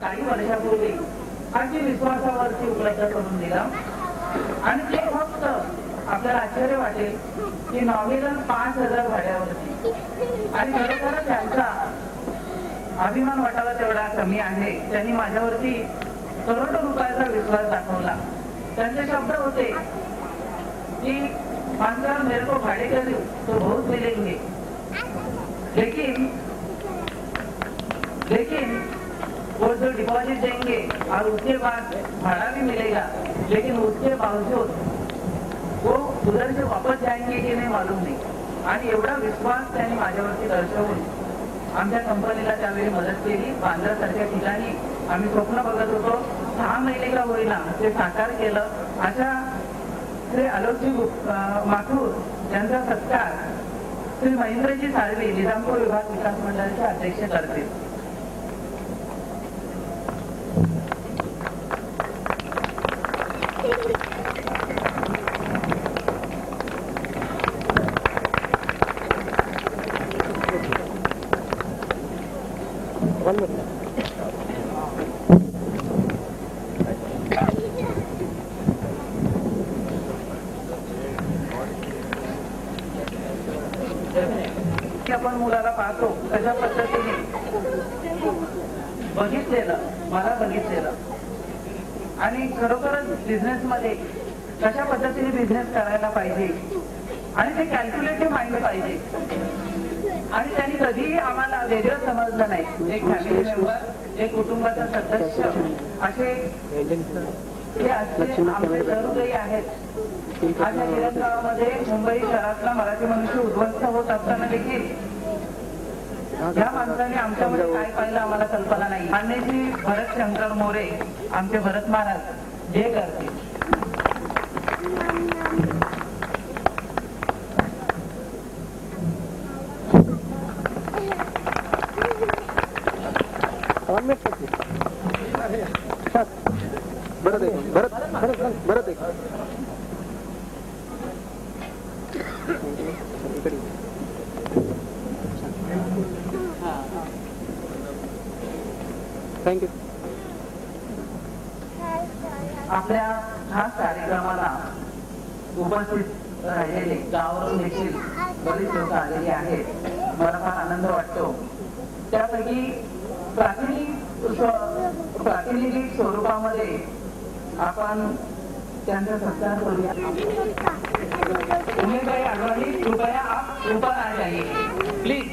काही वर्षापूर्वी अगदी विश्वासावरती उपलब्ध करून दिला आणि ते फक्त आपल्याला आश्चर्य वाटेल की नॉमिनल 5,000 भाड्यावरती आणि खरोखरच त्यांचा अभिमान वाटावा तेवढा कमी आहे. त्यांनी माझ्यावरती करोडो रुपयाचा विश्वास दाखवला. त्यांचे शब्द होते कि 5,000 मेरे को भाड़े कर तो बहुत मिलेंगे, लेकिन वो जो डिपॉजिट देंगे और उसके बाद भाड़ा भी मिलेगा, लेकिन उसके बावजूद वो उधर से वापस जाएंगे की नाही मालूम नाही. आणि एवढा विश्वास त्यांनी माझ्यावरती दर्शवून आमच्या कंपनीला त्यावेळी मदत केली. बांद्रासारख्या ठिकाणी आम्ही स्वप्न बघत होतो, 6 महिने का होईना ते साकार केलं. अशा श्री आलोकजी माथूर यांचा सत्कार श्री महेंद्रजी साळवे निजामपूर विभाग विकास मंडळाचे अध्यक्ष करतील. आपण मुलाला पाहतो कशा पद्धतीने मला बघितलेलं आणि खरोखरच बिझनेस मध्ये कशा पद्धतीने बिझनेस करायला पाहिजे आणि ते कॅल्क्युलेटिव्ह माइंड पाहिजे. आणि त्यांनी कधीही आम्हाला वेगळं समजलं नाही. एक फॅमिली मेंबर, एक कुटुंबाचा सदस्य असे हे आमचे सहृदयी आहेत. आज या गिरणगावामध्ये मुंबई शहरातला मराठी मनुष्य उद्ध्वस्त होत असताना देखील या माणसाने आमच्यामध्ये काय पाहिलं आम्हाला कल्पना नाही. मान्यश्री भरत शंकर मोरे आमचे भरत महाराज जे करतील. भरत थँक्यू. आपल्या खास कार्यक्रमाला उपस्थित राहिलेले गावावरून देखील बरीच लोक आलेली आहेत. मला फार आनंद वाटतो. त्यापैकी प्रातिनिधिक स्वरूपामध्ये आपण त्यांचा सत्कार करूया. उमेदवारी आडवाणी कृपया आप ऊपर आ जाइए प्लीज.